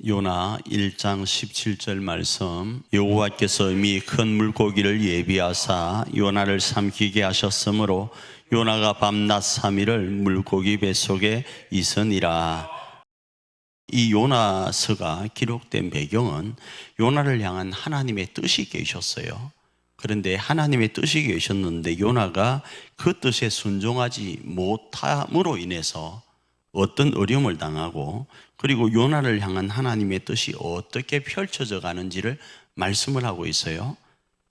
요나 1장 17절 말씀, 여호와께서 이미 큰 물고기를 예비하사 요나를 삼키게 하셨으므로 요나가 밤낮 3일을 물고기 뱃속에 있으니라. 이 요나서가 기록된 배경은 요나를 향한 하나님의 뜻이 계셨어요. 그런데 하나님의 뜻이 계셨는데 요나가 그 뜻에 순종하지 못함으로 인해서 어떤 어려움을 당하고, 그리고 요나를 향한 하나님의 뜻이 어떻게 펼쳐져 가는지를 말씀을 하고 있어요.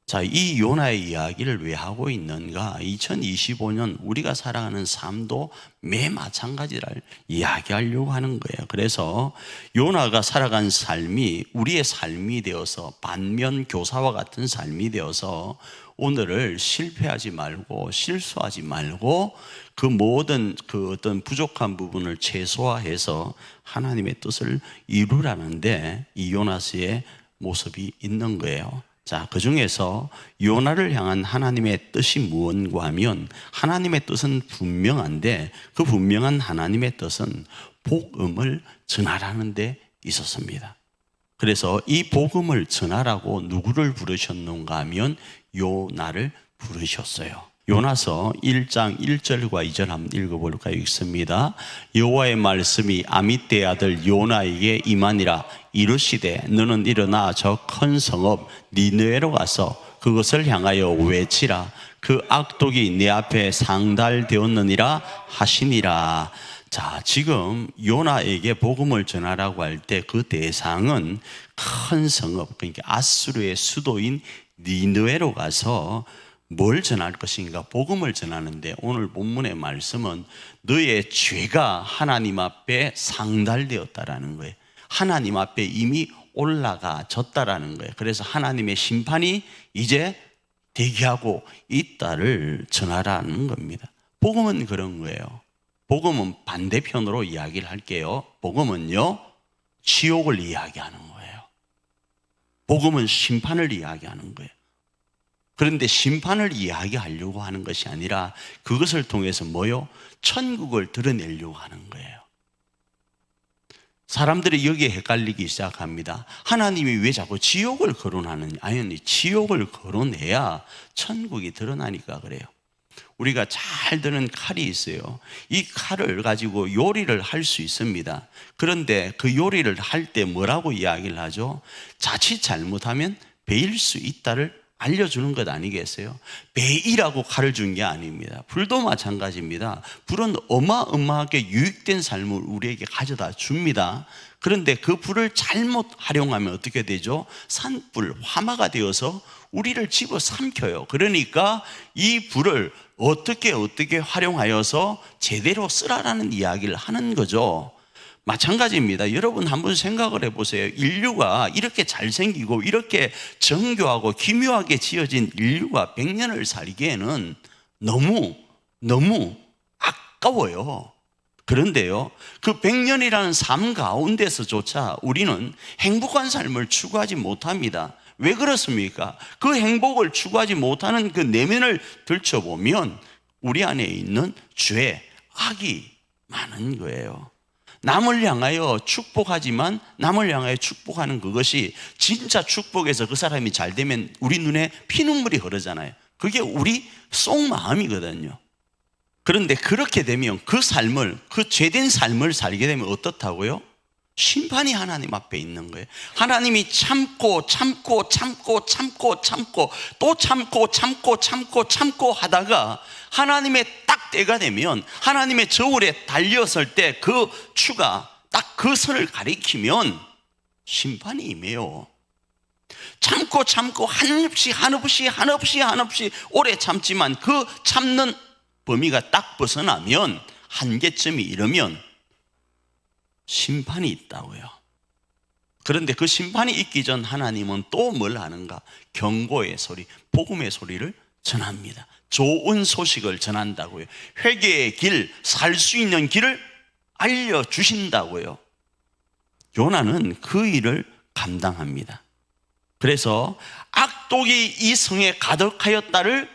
자, 이 요나의 이야기를 왜 하고 있는가? 2025년 우리가 살아가는 삶도 매 마찬가지를 이야기하려고 하는 거예요. 그래서 요나가 살아간 삶이 우리의 삶이 되어서 반면 교사와 같은 삶이 되어서 오늘을 실패하지 말고 실수하지 말고 그 모든 그 어떤 부족한 부분을 최소화해서 하나님의 뜻을 이루라는데 이 요나스의 모습이 있는 거예요. 자, 그 중에서 요나를 향한 하나님의 뜻이 무엇인가 하면 하나님의 뜻은 분명한데 그 분명한 하나님의 뜻은 복음을 전하라는 데 있었습니다. 그래서 이 복음을 전하라고 누구를 부르셨는가 하면 요나를 부르셨어요. 요나서 1장 1절과 2절 한번 읽어볼까요? 읽습니다. 여호와의 말씀이 아미떼 아들 요나에게 임하니라. 이르시되 너는 일어나 저 큰 성읍 니느웨로 가서 그것을 향하여 외치라. 그 악독이 내 앞에 상달되었느니라 하시니라. 자, 지금 요나에게 복음을 전하라고 할 때 그 대상은 큰 성읍, 그러니까 아수르의 수도인 니느웨로 가서 뭘 전할 것인가? 복음을 전하는데 오늘 본문의 말씀은 너의 죄가 하나님 앞에 상달되었다라는 거예요. 하나님 앞에 이미 올라가졌다라는 거예요. 그래서 하나님의 심판이 이제 대기하고 있다를 전하라는 겁니다. 복음은 그런 거예요. 복음은 반대편으로 이야기를 할게요. 복음은요, 지옥을 이야기하는 거예요. 복음은 심판을 이야기하는 거예요. 그런데 심판을 이야기하려고 하는 것이 아니라 그것을 통해서 뭐요? 천국을 드러내려고 하는 거예요. 사람들이 여기에 헷갈리기 시작합니다. 하나님이 왜 자꾸 지옥을 거론하느냐? 아니, 지옥을 거론해야 천국이 드러나니까 그래요. 우리가 잘 드는 칼이 있어요. 이 칼을 가지고 요리를 할 수 있습니다. 그런데 그 요리를 할 때 뭐라고 이야기를 하죠? 자칫 잘못하면 베일 수 있다를 알려주는 것 아니겠어요? 베이라고 칼을 준 게 아닙니다. 불도 마찬가지입니다. 불은 어마어마하게 유익된 삶을 우리에게 가져다 줍니다. 그런데 그 불을 잘못 활용하면 어떻게 되죠? 산불, 화마가 되어서 우리를 집어삼켜요. 그러니까 이 불을 어떻게 활용하여서 제대로 쓰라라는 이야기를 하는 거죠. 마찬가지입니다. 여러분 한번 생각을 해보세요. 인류가 이렇게 잘생기고 이렇게 정교하고 기묘하게 지어진 인류가 100년을 살기에는 너무 아까워요. 그런데요, 그 100년이라는 삶 가운데서조차 우리는 행복한 삶을 추구하지 못합니다. 왜 그렇습니까? 그 행복을 추구하지 못하는 그 내면을 들춰보면 우리 안에 있는 죄, 악이 많은 거예요. 남을 향하여 축복하지만 남을 향하여 축복하는 그것이 진짜 축복에서 그 사람이 잘 되면 우리 눈에 피눈물이 흐르잖아요. 그게 우리 속마음이거든요. 그런데 그렇게 되면 그 삶을, 그 죄된 삶을 살게 되면 어떻다고요? 심판이 하나님 앞에 있는 거예요. 하나님이 참고 또 참고 하다가 하나님의 딱 때가 되면, 하나님의 저울에 달렸을 때 그 추가 딱 그 선을 가리키면 심판이 임해요. 참고 한없이 오래 참지만 그 참는 범위가 딱 벗어나면, 한계점이 이르면 심판이 있다고요. 그런데 그 심판이 있기 전 하나님은 또 뭘 하는가? 경고의 소리, 복음의 소리를 전합니다. 좋은 소식을 전한다고요. 회개의 길, 살 수 있는 길을 알려주신다고요. 요나는 그 일을 감당합니다. 그래서 악독이 이 성에 가득하였다를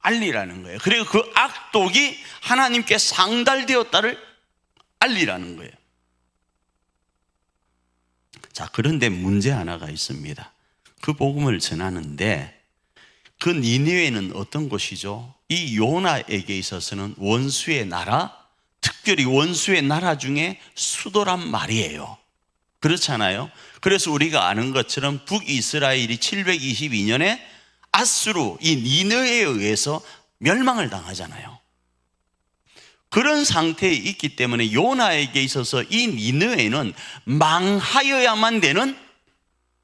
알리라는 거예요. 그리고 그 악독이 하나님께 상달되었다를 알리라는 거예요. 자, 그런데 문제 하나가 있습니다. 그 복음을 전하는데 그 니느웨는 어떤 곳이죠? 이 요나에게 있어서는 원수의 나라, 특별히 원수의 나라 중에 수도란 말이에요. 그렇잖아요. 그래서 우리가 아는 것처럼 북이스라엘이 722년에 아수르, 이 니느웨에 의해서 멸망을 당하잖아요. 그런 상태에 있기 때문에 요나에게 있어서 이 니느웨는 망하여야만 되는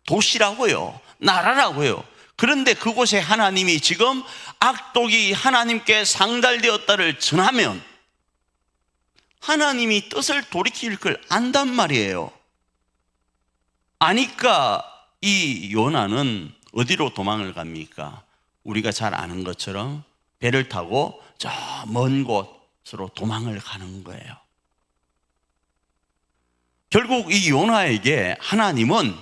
도시라고요. 나라라고요. 그런데 그곳에 하나님이 지금 악독이 하나님께 상달되었다를 전하면 하나님이 뜻을 돌이킬 걸 안단 말이에요. 아니까 이 요나는 어디로 도망을 갑니까? 우리가 잘 아는 것처럼 배를 타고 저 먼 곳으로 도망을 가는 거예요. 결국 이 요나에게 하나님은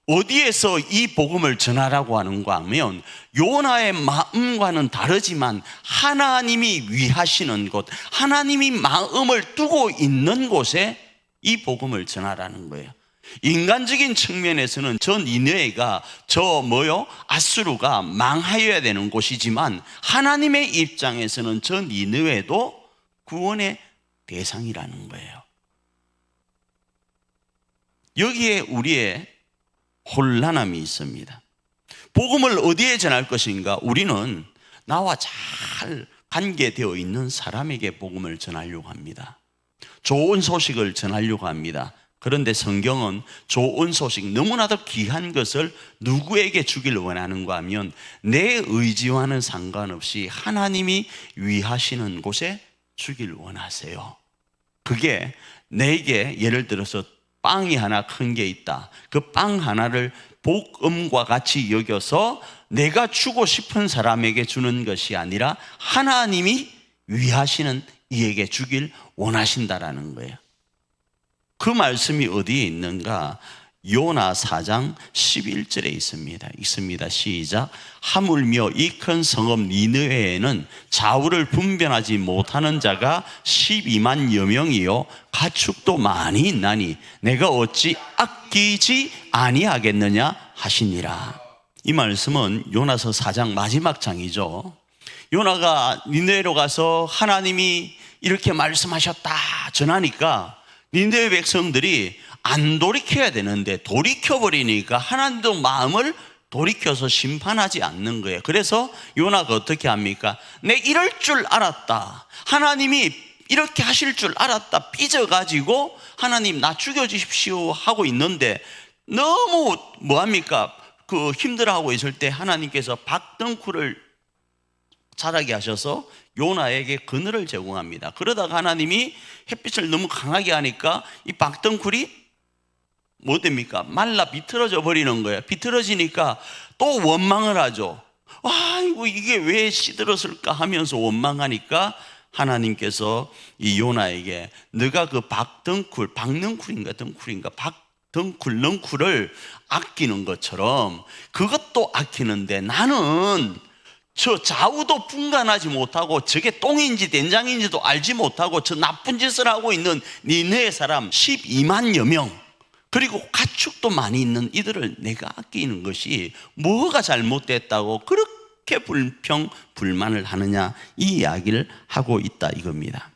어디에서 이 복음을 전하라고 하는가 하면 요나의 마음과는 다르지만 하나님이 위하시는 곳, 하나님이 마음을 두고 있는 곳에 이 복음을 전하라는 거예요. 인간적인 측면에서는 저 니느웨가 아수르가 망하여야 되는 곳이지만 하나님의 입장에서는 저 니느웨도 구원의 대상이라는 거예요. 여기에 우리의 혼란함이 있습니다. 복음을 어디에 전할 것인가? 우리는 나와 잘 관계되어 있는 사람에게 복음을 전하려고 합니다. 좋은 소식을 전하려고 합니다. 그런데 성경은 좋은 소식, 너무나도 귀한 것을 누구에게 주길 원하는가 하면 내 의지와는 상관없이 하나님이 위하시는 곳에 주길 원하세요. 그게 내게 예를 들어서 빵이 하나 큰 게 있다. 그 빵 하나를 복음과 같이 여겨서 내가 주고 싶은 사람에게 주는 것이 아니라 하나님이 위하시는 이에게 주길 원하신다라는 거예요. 그 말씀이 어디에 있는가? 요나 4장 11절에 있습니다. 시작. 하물며 이 큰 성읍 니느웨에는 좌우를 분별하지 못하는 자가 12만여 명이요 가축도 많이 있나니 내가 어찌 아끼지 아니하겠느냐 하시니라. 이 말씀은 요나서 4장 마지막 장이죠. 요나가 니느웨로 가서 하나님이 이렇게 말씀하셨다 전하니까 니느웨 백성들이 안 돌이켜야 되는데 돌이켜버리니까 하나님도 마음을 돌이켜서 심판하지 않는 거예요. 그래서 요나가 어떻게 합니까? 내 이럴 줄 알았다, 하나님이 이렇게 하실 줄 알았다, 삐져가지고 하나님 나 죽여주십시오 하고 있는데 너무 뭐합니까? 그 힘들어하고 있을 때 하나님께서 박덩쿨을 자라게 하셔서 요나에게 그늘을 제공합니다. 그러다가 하나님이 햇빛을 너무 강하게 하니까 이 박덩쿨이 뭐 됩니까? 말라 비틀어져 버리는 거예요. 비틀어지니까 또 원망을 하죠. 아이고 이게 왜 시들었을까 하면서 원망하니까 하나님께서 이 요나에게 너가 그 넝쿨을 아끼는 것처럼 그것도 아끼는데 나는 저 좌우도 분간하지 못하고 저게 똥인지 된장인지도 알지 못하고 저 나쁜 짓을 하고 있는 니느웨 사람 12만여 명, 그리고 가축도 많이 있는 이들을 내가 아끼는 것이 뭐가 잘못됐다고 그렇게 불만을 하느냐, 이 이야기를 하고 있다 이겁니다.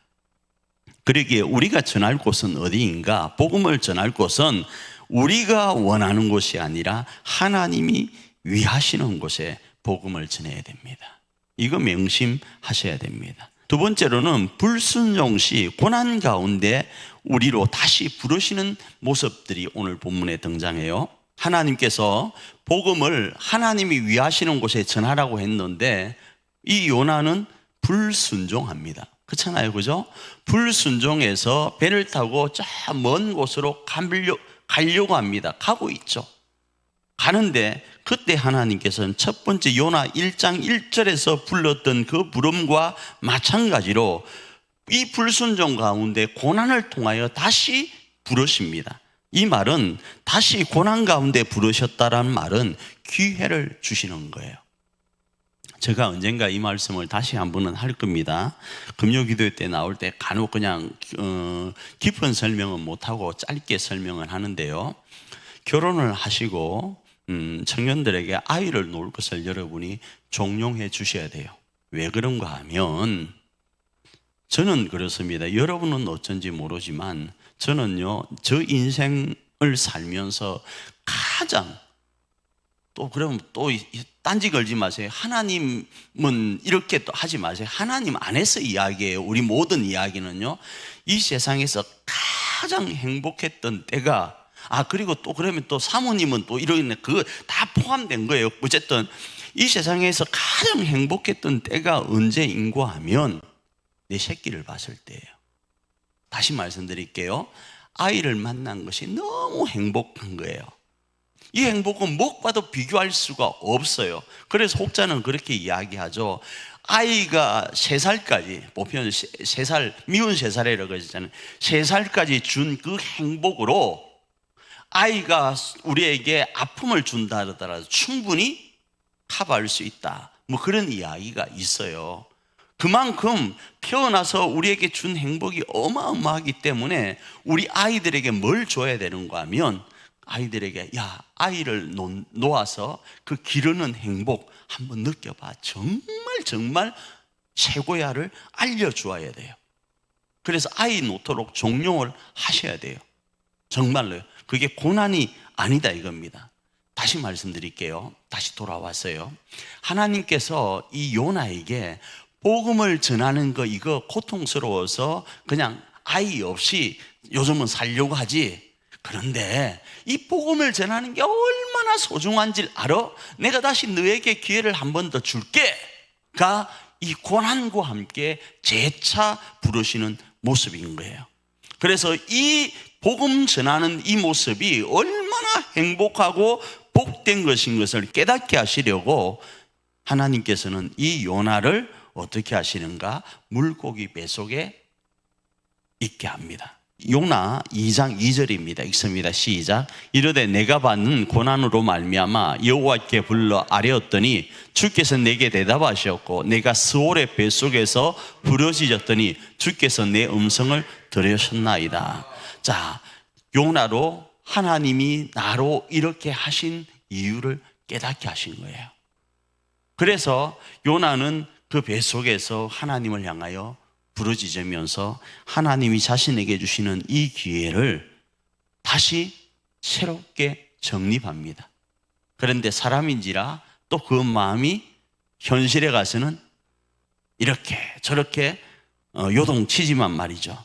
그러기에 우리가 전할 곳은 어디인가? 복음을 전할 곳은 우리가 원하는 곳이 아니라 하나님이 위하시는 곳에 복음을 전해야 됩니다. 이거 명심하셔야 됩니다. 두 번째로는 불순종 시 고난 가운데 우리로 다시 부르시는 모습들이 오늘 본문에 등장해요. 하나님께서 복음을 하나님이 위하시는 곳에 전하라고 했는데 이 요나는 불순종합니다. 그렇잖아요, 그죠? 불순종해서 배를 타고 저 먼 곳으로 가려고 합니다. 가고 있죠. 가는데 그때 하나님께서는 첫 번째 요나 1장 1절에서 불렀던 그 부름과 마찬가지로 이 불순종 가운데 고난을 통하여 다시 부르십니다. 이 말은 다시 고난 가운데 부르셨다라는 말은 기회를 주시는 거예요. 제가 언젠가 이 말씀을 다시 한 번은 할 겁니다. 금요기도 때 나올 때 간혹 그냥 깊은 설명은 못하고 짧게 설명을 하는데요. 결혼을 하시고 청년들에게 아이를 놓을 것을 여러분이 종용해 주셔야 돼요. 왜 그런가 하면 저는 그렇습니다. 여러분은 어쩐지 모르지만 저는요, 저 인생을 살면서 가장 또 그러면 또 딴지 걸지 마세요. 하나님은 이렇게 또 하지 마세요. 하나님 안에서 이야기예요. 우리 모든 이야기는요, 이 세상에서 가장 행복했던 때가, 그리고 또 그러면 또 사모님은 또 이런 그거 다 포함된 거예요. 어쨌든 이 세상에서 가장 행복했던 때가 언제인가 하면 내 새끼를 봤을 때예요. 다시 말씀드릴게요. 아이를 만난 것이 너무 행복한 거예요. 이 행복은 무엇과도 비교할 수가 없어요. 그래서 혹자는 그렇게 이야기하죠. 아이가 3살까지, 보편 3살, 미운 3살이라고 하잖아요. 3살까지 준 그 행복으로 아이가 우리에게 아픔을 준다 하더라도 충분히 커버할 수 있다. 뭐 그런 이야기가 있어요. 그만큼 태어나서 우리에게 준 행복이 어마어마하기 때문에 우리 아이들에게 뭘 줘야 되는가 하면 아이들에게 아이를 놓아서 그 기르는 행복 한번 느껴봐. 정말 최고야를 알려주어야 돼요. 그래서 아이 놓도록 종용을 하셔야 돼요. 정말로요. 그게 고난이 아니다 이겁니다. 다시 말씀드릴게요. 다시 돌아왔어요. 하나님께서 이 요나에게 복음을 전하는 거 이거 고통스러워서 그냥 아이 없이 요즘은 살려고 하지. 그런데 이 복음을 전하는 게 얼마나 소중한지 알아? 내가 다시 너에게 기회를 한 번 더 줄게가 이 고난과 함께 재차 부르시는 모습인 거예요. 그래서 이 복음 전하는 이 모습이 얼마나 행복하고 복된 것인 것을 깨닫게 하시려고 하나님께서는 이 요나를 어떻게 하시는가? 물고기 뱃속에 있게 합니다. 요나 2장 2절입니다. 읽습니다. 시작. 이르되 내가 받는 고난으로 말미암아 여호와께 불러 아뢰었더니 주께서 내게 대답하셨고 내가 스올의 뱃속에서 부르짖었더니 주께서 내 음성을 들으셨나이다. 자, 요나로 하나님이 나로 이렇게 하신 이유를 깨닫게 하신 거예요. 그래서 요나는 그 뱃속에서 하나님을 향하여 부르짖으면서 하나님이 자신에게 주시는 이 기회를 다시 새롭게 정립합니다. 그런데 사람인지라 또 그 마음이 현실에 가서는 이렇게 저렇게 요동치지만 말이죠.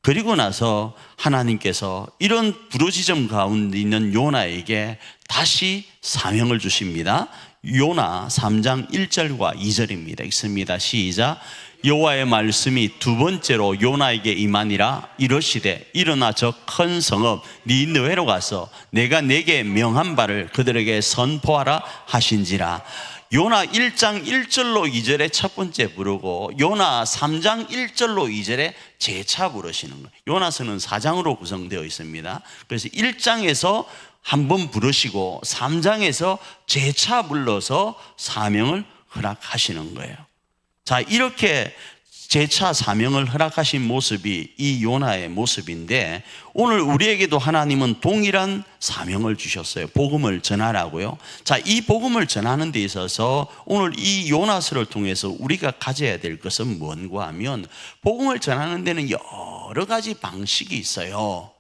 그리고 나서 하나님께서 이런 부르짖음 가운데 있는 요나에게 다시 사명을 주십니다. 요나 3장 1절과 2절입니다. 읽습니다. 시작. 여호와의 말씀이 두 번째로 요나에게 임하니라. 이르시되 일어나 저 큰 성읍 니느웨로 가서 내가 내게 명한 바를 그들에게 선포하라 하신지라. 요나 1장 1절로 2절에 첫 번째 부르고 요나 3장 1절로 2절에 재차 부르시는 거예요. 요나서는 4장으로 구성되어 있습니다. 그래서 1장에서 한번 부르시고 3장에서 재차 불러서 사명을 허락하시는 거예요. 자, 이렇게 재차 사명을 허락하신 모습이 이 요나의 모습인데 오늘 우리에게도 하나님은 동일한 사명을 주셨어요. 복음을 전하라고요. 자, 이 복음을 전하는 데 있어서 오늘 이 요나서를 통해서 우리가 가져야 될 것은 뭔가 하면 복음을 전하는 데는 여러 가지 방식이 있어요.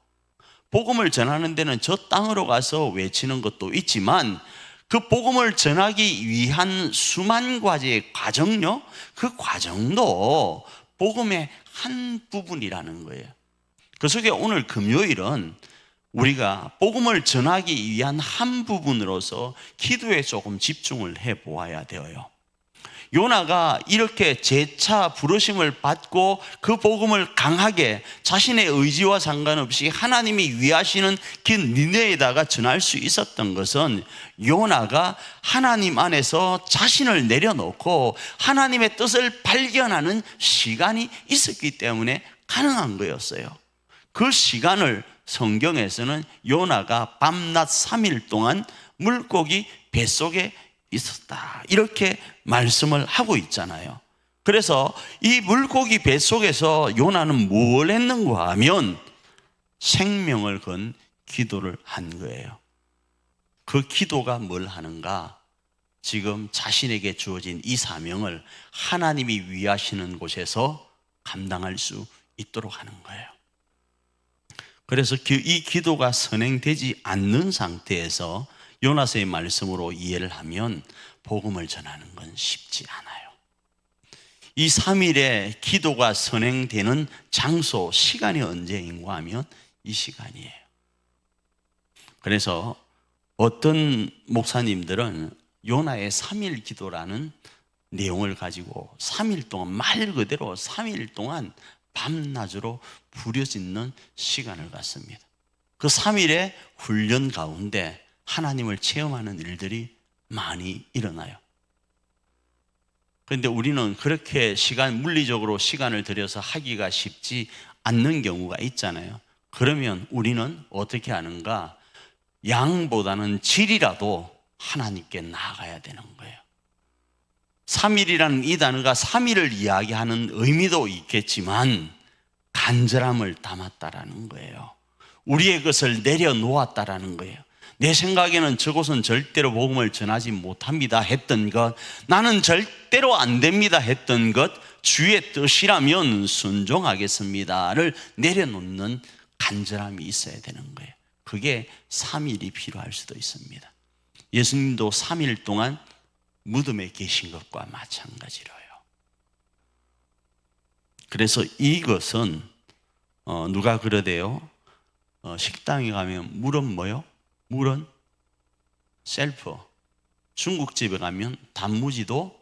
복음을 전하는 데는 저 땅으로 가서 외치는 것도 있지만 그 복음을 전하기 위한 수만 가지의 과정요, 그 과정도 복음의 한 부분이라는 거예요. 그 속에 오늘 금요일은 우리가 복음을 전하기 위한 한 부분으로서 기도에 조금 집중을 해 보아야 되어요. 요나가 이렇게 재차 부르심을 받고 그 복음을 강하게 자신의 의지와 상관없이 하나님이 위하시는 긴 니네에다가 전할 수 있었던 것은 요나가 하나님 안에서 자신을 내려놓고 하나님의 뜻을 발견하는 시간이 있었기 때문에 가능한 거였어요. 그 시간을 성경에서는 요나가 밤낮 3일 동안 물고기 뱃속에 있었다 이렇게 말씀을 하고 있잖아요. 그래서 이 물고기 뱃속에서 요나는 뭘 했는가 하면 생명을 건 기도를 한 거예요. 그 기도가 뭘 하는가? 지금 자신에게 주어진 이 사명을 하나님이 위하시는 곳에서 감당할 수 있도록 하는 거예요. 그래서 이 기도가 선행되지 않는 상태에서 요나서의 말씀으로 이해를 하면 복음을 전하는 건 쉽지 않아요. 이 3일의 기도가 선행되는 장소, 시간이 언제인가 하면 이 시간이에요. 그래서 어떤 목사님들은 요나의 3일 기도라는 내용을 가지고 3일 동안, 말 그대로 3일 동안 밤낮으로 부려짓는 시간을 갖습니다. 그 3일의 훈련 가운데 하나님을 체험하는 일들이 많이 일어나요. 그런데 우리는 그렇게 물리적으로 시간을 들여서 하기가 쉽지 않는 경우가 있잖아요. 그러면 우리는 어떻게 하는가? 양보다는 질이라도 하나님께 나아가야 되는 거예요. 3일이라는 이 단어가 3일을 이야기하는 의미도 있겠지만 간절함을 담았다라는 거예요. 우리의 것을 내려놓았다라는 거예요. 내 생각에는 저곳은 절대로 복음을 전하지 못합니다 했던 것, 나는 절대로 안 됩니다 했던 것, 주의 뜻이라면 순종하겠습니다를 내려놓는 간절함이 있어야 되는 거예요. 그게 3일이 필요할 수도 있습니다. 예수님도 3일 동안 무덤에 계신 것과 마찬가지로요. 그래서 이것은 누가 그러대요? 식당에 가면 물은 뭐요? 물은 셀프. 중국집에 가면 단무지도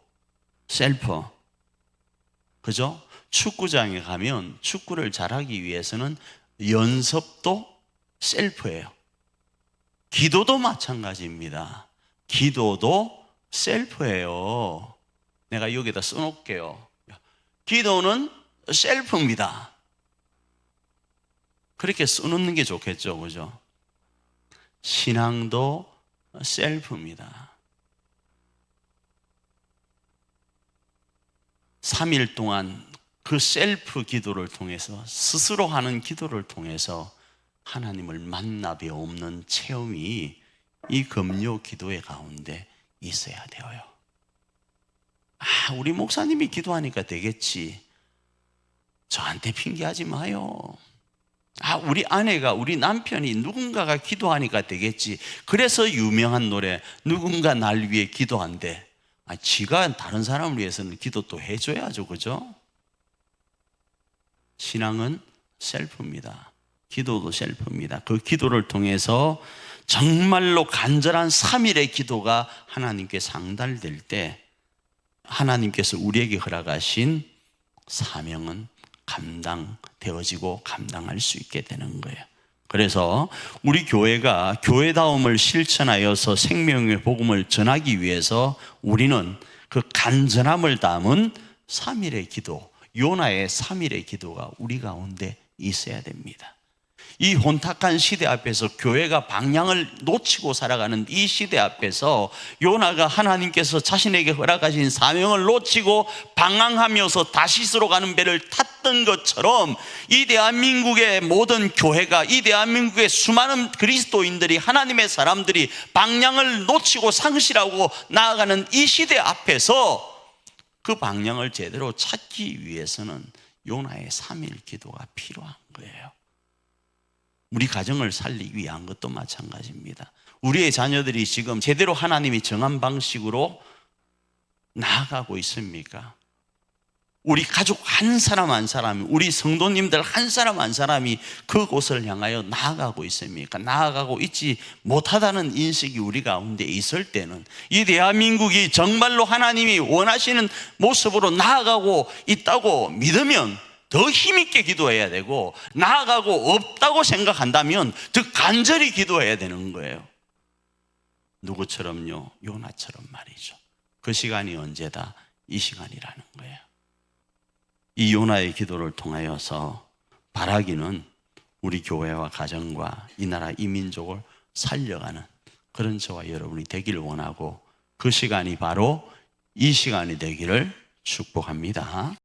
셀프. 그죠? 축구장에 가면 축구를 잘하기 위해서는 연습도 셀프예요. 기도도 마찬가지입니다. 기도도 셀프예요. 내가 여기다 써놓을게요. 기도는 셀프입니다. 그렇게 써놓는 게 좋겠죠, 그죠? 신앙도 셀프입니다. 3일 동안 그 셀프 기도를 통해서, 스스로 하는 기도를 통해서 하나님을 만나 배우는 체험이 이 금요 기도의 가운데 있어야 돼요. 우리 목사님이 기도하니까 되겠지. 저한테 핑계하지 마요. 우리 아내가, 우리 남편이, 누군가가 기도하니까 되겠지. 그래서 유명한 노래, 누군가 날 위해 기도한대. 지가 다른 사람을 위해서는 기도 또 해줘야죠, 그죠? 신앙은 셀프입니다. 기도도 셀프입니다. 그 기도를 통해서 정말로 간절한 3일의 기도가 하나님께 상달될 때 하나님께서 우리에게 허락하신 사명은 감당되어지고 감당할 수 있게 되는 거예요. 그래서 우리 교회가 교회다움을 실천하여서 생명의 복음을 전하기 위해서 우리는 그 간절함을 담은 3일의 기도, 요나의 3일의 기도가 우리 가운데 있어야 됩니다. 이 혼탁한 시대 앞에서 교회가 방향을 놓치고 살아가는 이 시대 앞에서 요나가 하나님께서 자신에게 허락하신 사명을 놓치고 방황하면서 다시스로 가는 배를 탔던 것처럼 이 대한민국의 모든 교회가, 이 대한민국의 수많은 그리스도인들이, 하나님의 사람들이 방향을 놓치고 상실하고 나아가는 이 시대 앞에서 그 방향을 제대로 찾기 위해서는 요나의 3일 기도가 필요한 거예요. 우리 가정을 살리기 위한 것도 마찬가지입니다. 우리의 자녀들이 지금 제대로 하나님이 정한 방식으로 나아가고 있습니까? 우리 가족 한 사람 한 사람이, 우리 성도님들 한 사람 한 사람이 그곳을 향하여 나아가고 있습니까? 나아가고 있지 못하다는 인식이 우리 가운데 있을 때는 이 대한민국이 정말로 하나님이 원하시는 모습으로 나아가고 있다고 믿으면 더 힘있게 기도해야 되고, 나아가고 없다고 생각한다면 더 간절히 기도해야 되는 거예요. 누구처럼요? 요나처럼 말이죠. 그 시간이 언제다? 이 시간이라는 거예요. 이 요나의 기도를 통하여서 바라기는 우리 교회와 가정과 이 나라 이 민족을 살려가는 그런 저와 여러분이 되기를 원하고, 그 시간이 바로 이 시간이 되기를 축복합니다.